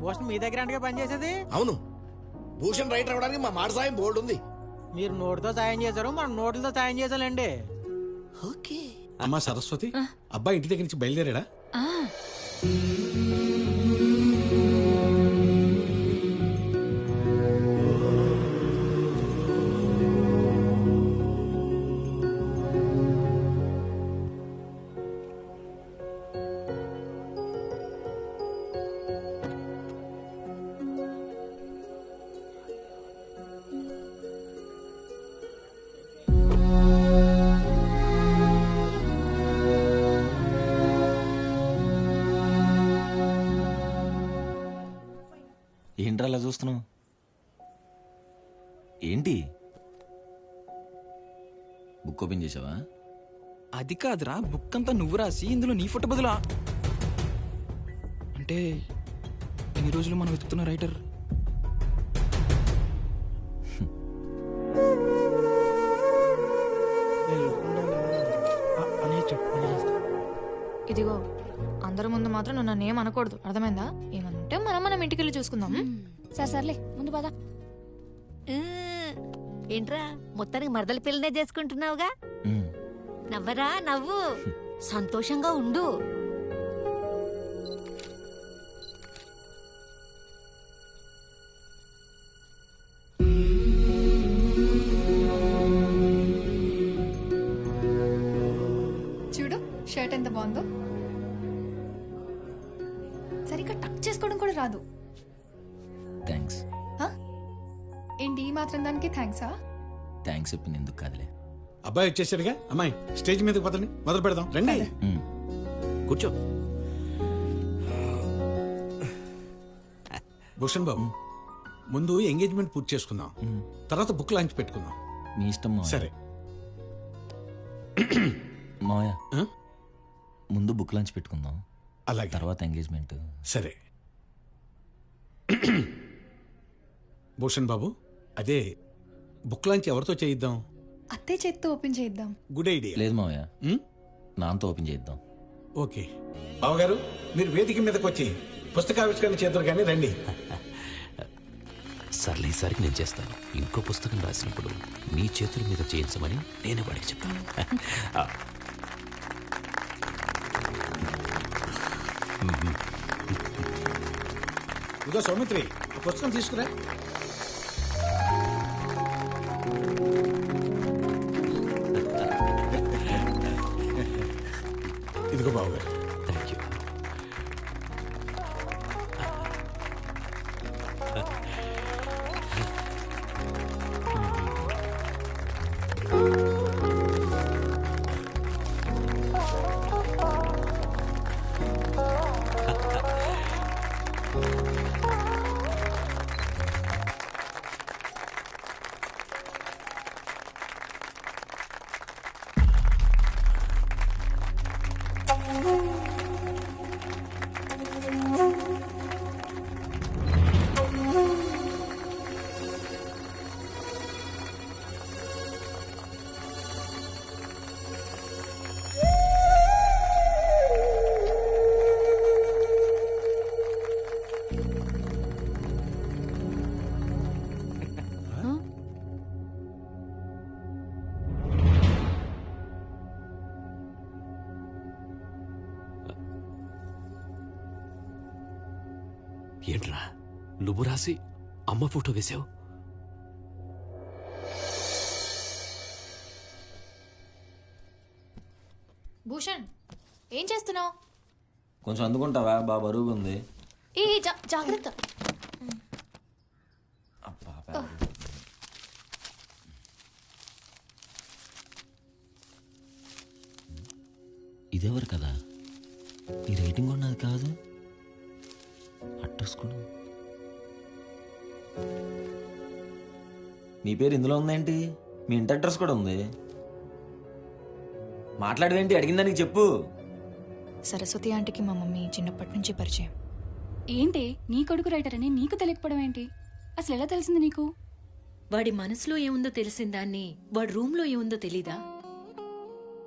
భూషణ్ మీ దగ్గర అంటగా పనిచేసేది? అవును, భూషణ్ రైటర్ అవడానికి మా మాట సాయం బోర్డు ఉంది. మీరు నోటితో సాయం చేశారు, మనం నోట్లతో సాయం చేసాలండి. ఓకే. అమ్మా సరస్వతి, అబ్బాయి ఇంటి దగ్గర నుంచి బయలుదేరాడా? ఏంట్రా అలా చూస్తున్నావు? ఏంటి బుక్ ఓపెన్ చేసావా? అది కాదురా, బుక్ అంతా నువ్వు రాసి ఇందులో నీ ఫోటో బదులా. అంటే ఎన్ని రోజులు మనం వెతుకుతున్న రైటర్? ఇదిగో, అందరి ముందు మాత్రం నువ్వు నన్ను ఏం అనకూడదు, అర్థమైందా? ఏమనుంటే మనం ఇంటికి వెళ్ళి చూసుకుందాం. సర్లే ముందు పద. ఏంట్రా మొత్తానికి మరదల పిల్లనే చేసుకుంటున్నావుగా? నవ్వరా, నవ్వు, సంతోషంగా ఉండు. చూడు షర్ట్ ఎంత బాగుందో. సరిగ్గా టక్ చేసుకోవడం కూడా రాదు. థ్యాంక్స్. ఏంటి ఈ మాత్రం దానికి థ్యాంక్సా? థ్యాంక్స్ చెప్పింది ఎందుకు కాదులే. అబ్బాయి వచ్చేసాడుగా, అమ్మాయి స్టేజ్ మీదకి పదండి, మొదలు పెడదాం రండి. కూర్చో. భూషణ్ బాబు, ముందు ఎంగేజ్మెంట్ పూర్తి చేసుకుందాం, తర్వాత బుక్ లాంచ్ పెట్టుకుందాం. మీ ఇష్టం మావయ్య. సరే మావయ్య, ముందు బుక్ లాంచ్ పెట్టుకుందాం, అలాగే, తర్వాత ఎంగేజ్మెంట్. సరే. భూషణ్ బాబు, అదే బుక్ లాంచ్ ఎవరితో చేయిద్దాం? అత్తే చేత్తో ఓపెన్ చేద్దాం. Good idea. లేదు మావయ్య, నాతో ఓపెన్ చేద్దాం. ఓకే బావగారు, మీరు వేదిక మీదకి వచ్చి పుస్తకావిష్కరణ చేద్దరు కానీ రండి. సర్లే, ఈసారికి నేను చేస్తాను. ఇంకో పుస్తకం రాసినప్పుడు మీ చేతుల మీద చేయించమని నేనే వాడికి చెప్తాను. ఇదిగో సౌమిత్రి, ఆ పుస్తకం తీసుకురా. ఇదిగో బావగారు. Thank you. ఏంట్రా నువ్వు రాసి అమ్మ ఫోటో వేసావు? భూషణ్, ఏం చేస్తున్నావు? కొంచెం అందుకుంటావా? బాగా బరువుగా ఉంది. ఏ జాగ్రత్త. ఇదెవరు కదా? ఈ రేటింగ్ ఉన్నది కాదు, అడ్రస్ కూడా. నీ పేరు ఇందులో ఉందేంటి? మీ ఇంటి అడ్రస్ కూడా ఉంది. మాట్లాడవేంటి? అడిగిన దానికి చెప్పు. సరస్వతి ఆంటీకి మా మమ్మీ చిన్నప్పటి నుంచి పరిచయం. ఏంటి నీ కొడుకు రైటర్ అని నీకు తెలియకపోవడం ఏంటి? అసలు ఎలా తెలిసింది నీకు? వాడి మనసులో ఏముందో తెలిసిందాన్ని వాడి రూమ్లో ఏముందో తెలీదా?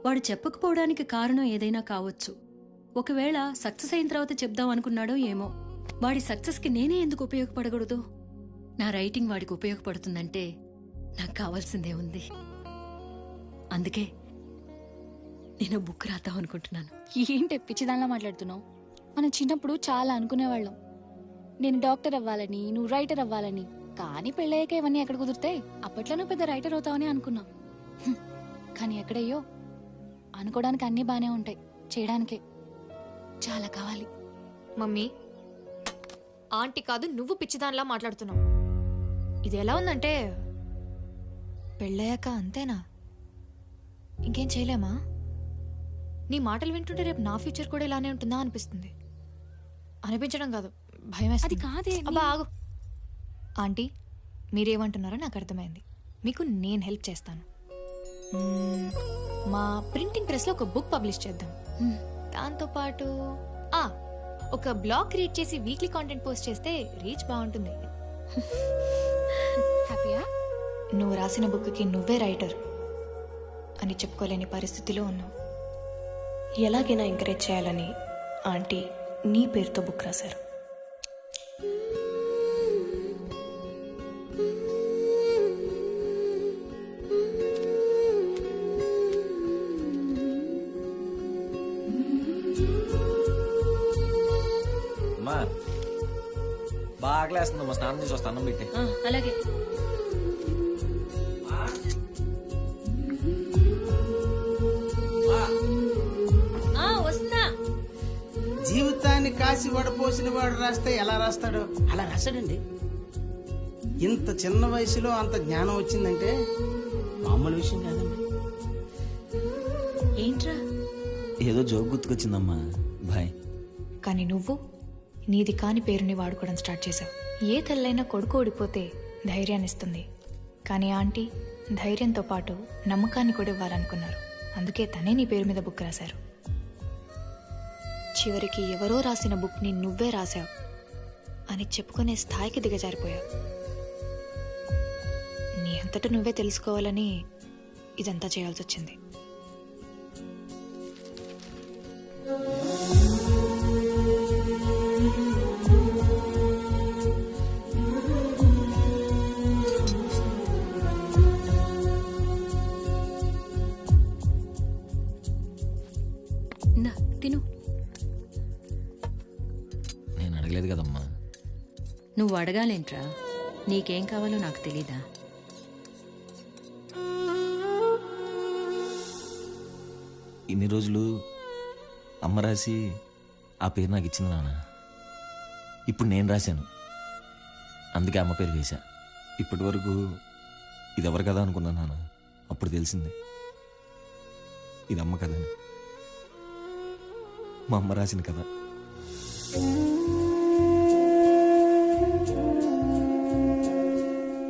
వాడు చెప్పకపోవడానికి కారణం ఏదైనా కావచ్చు. ఒకవేళ సక్సెస్ అయిన తర్వాత చెప్దాం అనుకున్నాడో ఏమో. వాడి సక్సెస్కి నేనే ఎందుకు ఉపయోగపడకూడదు? నా రైటింగ్ వాడికి ఉపయోగపడుతుందంటే నాకు కావాల్సిందే ఉంది. అందుకే నేను బుక్ రాద్దాం అనుకుంటున్నాను. ఏంటి పిచ్చిదానిలా మాట్లాడుతున్నావు? మనం చిన్నప్పుడు చాలా అనుకునేవాళ్ళం, నేను డాక్టర్ అవ్వాలని, నువ్వు రైటర్ అవ్వాలని. కానీ పెళ్ళయ్యాక ఇవన్నీ ఎక్కడ కుదురుతాయి? అప్పట్లో నువ్వు పెద్ద రైటర్ అవుతావని అనుకున్నా. కానీ ఎక్కడయ్యో, అనుకోవడానికి అన్నీ బానే ఉంటాయి, చేయడానికే చాలా కావాలి. మమ్మీ, ఆంటీ కాదు నువ్వు పిచ్చిదానిలా మాట్లాడుతున్నావు. ఇది ఎలా ఉందంటే పెళ్ళయ్యాక అంతేనా, ఇంకేం చేయలేమా? నీ మాటలు వింటుంటే రేపు నా ఫ్యూచర్ కూడా ఇలానే ఉంటుందా అనిపిస్తుంది. అనిపించడం కాదు, భయం వేస్తుంది. అది కాదే, అబ్బా ఆగు. ఆంటీ, మీరేమంటున్నారో నాకు అర్థమైంది. మీకు నేను హెల్ప్ చేస్తాను. మా ప్రింటింగ్ ప్రెస్లో ఒక బుక్ పబ్లిష్ చేద్దాం. దాంతోపాటు ఒక బ్లాగ్ క్రియేట్ చేసి వీక్లీ కాంటెంట్ పోస్ట్ చేస్తే రీచ్ బాగుంటుంది. హ్యాపీయా? నువ్వు రాసిన బుక్కి నువ్వే రైటర్ అని చెప్పుకోలేని పరిస్థితిలో ఉన్నావు. ఎలాగైనా ఎంకరేజ్ చేయాలని ఆంటీ నీ పేరుతో బుక్ రాశారు. అమ్మా బాగా లేస్తుందమ్మా, స్నానం చేసి వస్తా, అన్నం పెట్టి. అలాగే. వస్తున్నా. జీవితాన్ని కాసి వడపోసిన వాడు రాస్తే ఎలా రాస్తాడో అలా రాశాడండి. ఇంత చిన్న వయసులో అంత జ్ఞానం వచ్చిందంటే మామూలు విషయం కాదండి. ఏంట్రా? ఏదో జోక్ గుర్తుకొచ్చిందమ్మా, బాయ్. కానీ నువ్వు నీది కాని పేరుని వాడుకోవడం స్టార్ట్ చేశావు. ఏ తల్లైనా కొడుకు ఓడిపోతే ధైర్యాన్ని ఇస్తుంది, కానీ ఆంటీ ధైర్యంతో పాటు నమ్మకాన్ని కూడా ఇవ్వాలనుకున్నారు. అందుకే తనే నీ పేరు మీద బుక్ రాశారు. చివరికి ఎవరో రాసిన బుక్ని నువ్వే రాశావు అని చెప్పుకునే స్థాయికి దిగజారిపోయావు. నీ అంతట నువ్వే తెలుసుకోవాలని ఇదంతా చేయాల్సి వచ్చింది. తిను. నేను అడగలేదు కదమ్మా. నువ్వు అడగాలేంట్రా? నీకేం కావాలో నాకు తెలీదా? ఇన్ని రోజులు అమ్మ రాసి ఆ పేరు నాకు ఇచ్చింది నాన్న. ఇప్పుడు నేను రాశాను, అందుకే అమ్మ పేరు వేశా. ఇప్పటి వరకు ఇది ఎవరు కదా అనుకున్నాను నాన్న. అప్పుడు తెలిసింది ఇది అమ్మ కదని. మా అమ్మ రాసిన కథ.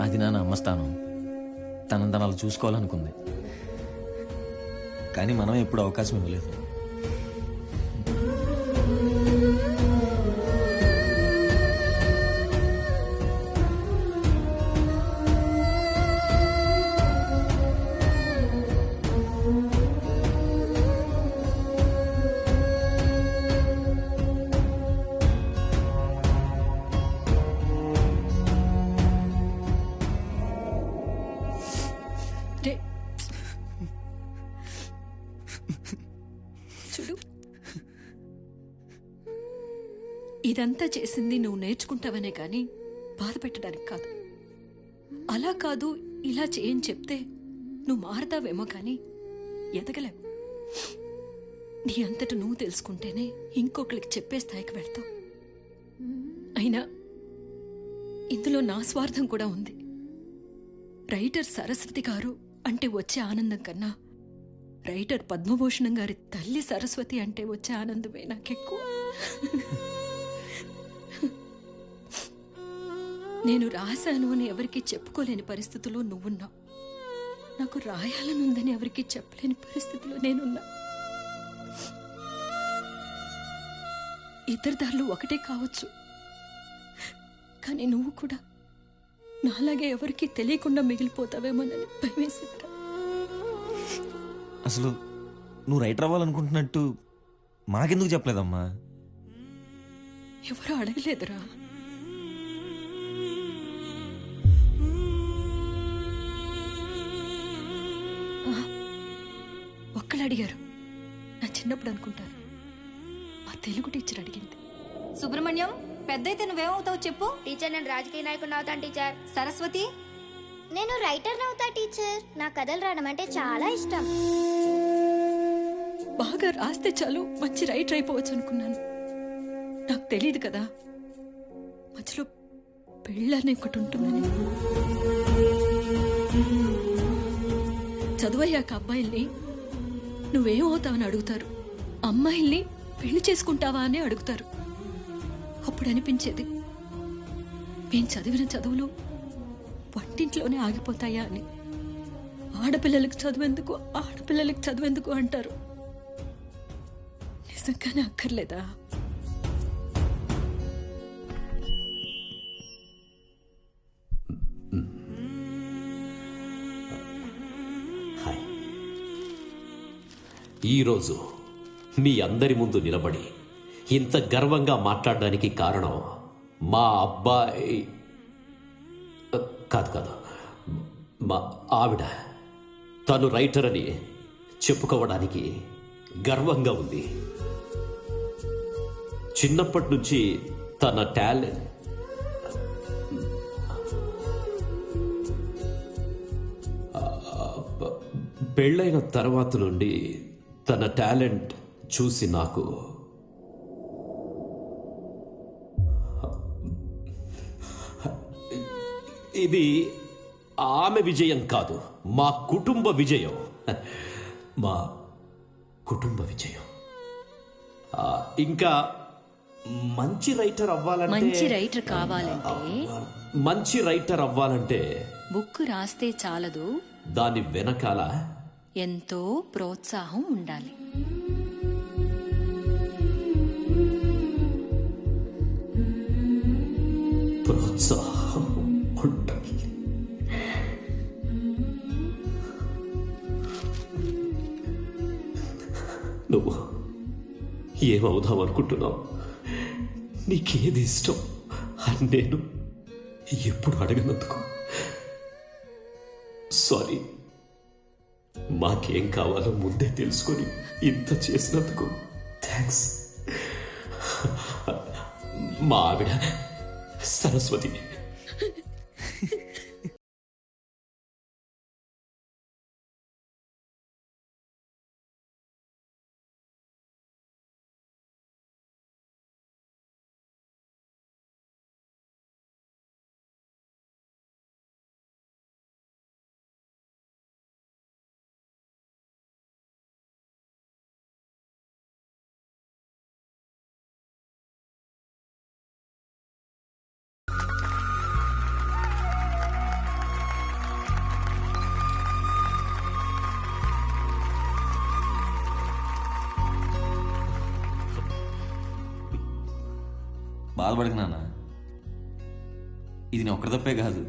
అది నాన్న అమ్మ స్థానం. తనని తను అలా చూసుకోవాలనుకుంది, కానీ మనం ఎప్పుడు అవకాశం ఇవ్వలేదు. చూడు, ఇదంతా చేసింది నువ్వు నేర్చుకుంటావనే కానీ బాధ పెట్టడానికి కాదు. అలా కాదు ఇలా చేయని చెప్తే నువ్వు మారతావేమో కానీ ఎదగలేవు. నీ అంతట నువ్వు తెలుసుకుంటేనే ఇంకొకరికి చెప్పే స్థాయికి వెళ్తావు. అయినా ఇందులో నా స్వార్థం కూడా ఉంది. రైటర్ సరస్వతి గారు అంటే వచ్చే ఆనందం కన్నా రైటర్ పద్మభూషణం గారి తల్లి సరస్వతి అంటే వచ్చే ఆనందమే నాకెక్కువ. నేను రాశాను అని ఎవరికి చెప్పుకోలేని పరిస్థితిలో నువ్వున్నావు. నాకు రాయాలనుందని ఎవరికి చెప్పలేని పరిస్థితిలో నేనున్నా. ఇద్దరి దారులు ఒకటే కావచ్చు, కానీ నువ్వు కూడా నాలాగే ఎవరికి తెలియకుండా మిగిలిపోతావేమోనని భయమేసిందిరా. అసలు నువ్వు రైటర్ అవ్వాలనుకుంటున్నట్టు మాకెందుకు చెప్పలేదమ్మా? ఎవరు అడగలేదురా. ఒక్కళ్ళు అడిగారు. నా చిన్నప్పుడు అనుకుంటాను మా తెలుగు టీచర్ అడిగింది. సుబ్రహ్మణ్యం, పెద్దయితే నువ్వేమవుతావు చెప్పు. టీచర్, నేను రాజకీయ నాయకుడిని అవుతాను టీచర్. సరస్వతి, నేను రైటర్ అవుతా టీచర్. నా కథలు రాయడం అంటే చాలా ఇష్టం. బాగా రాస్తే చాలు మంచి రైటర్ అయిపోవచ్చు అనుకున్నాను. నాకు తెలియదు కదా మధ్యలో పెళ్ళని ఒకటి ఉంటుందని. చదువయ్యాక అబ్బాయిల్ని నువ్వేమవుతావని అడుగుతారు, అమ్మాయిల్ని పెళ్లి చేసుకుంటావా అని అడుగుతారు. అప్పుడు అనిపించేది మేం చదివిన చదువులు వంటింట్లోనే ఆగిపోతాయా అని. ఆడపిల్లలకు చదువెందుకు అంటారు. నిజంగానే అక్కర్లేదా? ఈరోజు మీ అందరి ముందు నిలబడి ఇంత గర్వంగా మాట్లాడడానికి కారణం మా అబ్బాయి కాదు, మా ఆవిడ. తను రైటర్ అని చెప్పుకోవడానికి గర్వంగా ఉంది. చిన్నప్పటి నుంచి తన టాలెంట్ పెళ్ళైన తర్వాత నుండి తన టాలెంట్ చూసి నాకు ఇది ఆమె విజయం కాదు, మా కుటుంబ విజయం. మా కుటుంబ విజయం. ఇంకా మంచి రైటర్ అవ్వాలంటే బుక్ రాస్తే చాలదు, దాని వెనకాల ఎంతో ప్రోత్సాహం ఉండాలి. ప్రోత్సాహం ఉండాలి. నువ్వు ఏమవుదాం అనుకుంటున్నావు? నీకేది ఇష్టం అని నేను ఎప్పుడు అడగనందుకు సారీ. మాకేం కావాలో ముందే తెలుసుకొని ఇంత చేసినందుకు థ్యాంక్స్. మా ఆవిడ సరస్వతి. బాధపడకు నాన్న, ఇది నీ ఒక్కరి తప్పే కాదు.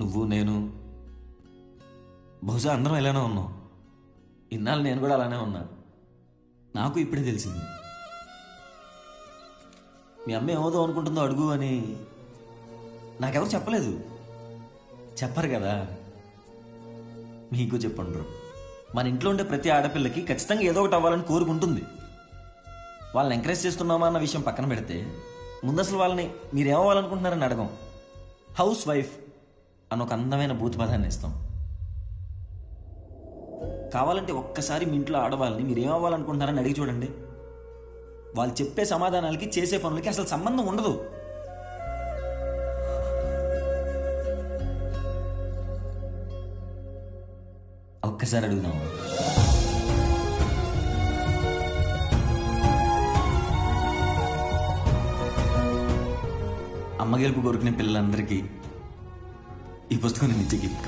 నువ్వు, నేను, బహుశా అందరం ఇలానే ఉన్నాం. ఇన్నాళ్ళు నేను కూడా అలానే ఉన్నా. నాకు ఇప్పుడే తెలిసింది మీ అమ్మ ఏమవుదాం అనుకుంటుందో అడుగు అని. నాకెవరు చెప్పలేదు. చెప్పరు కదా, మీకు చెప్పండ్రు. మన ఇంట్లో ఉండే ప్రతి ఆడపిల్లకి ఖచ్చితంగా ఏదో ఒకటి అవ్వాలని కోరుకుంటుంది. వాళ్ళని ఎంకరేజ్ చేస్తున్నామా అన్న విషయం పక్కన పెడితే ముందు అసలు వాళ్ళని మీరేమవ్వాలనుకుంటున్నారని అడగం. హౌస్ వైఫ్ అని ఒక అందమైన భూత పదాన్ని ఇస్తాం. కావాలంటే ఒక్కసారి మీ ఇంట్లో ఆడవాళ్ళని మీరేమవ్వాలనుకుంటున్నారని అడిగి చూడండి. వాళ్ళు చెప్పే సమాధానాలకి చేసే పనులకి అసలు సంబంధం ఉండదు. ఒక్కసారి అడుగుదాం. అమ్మ గెలుపు కోరుకునే పిల్లలందరికీ ఈ పుస్తకం నేను ఇచ్చే గిఫ్ట్.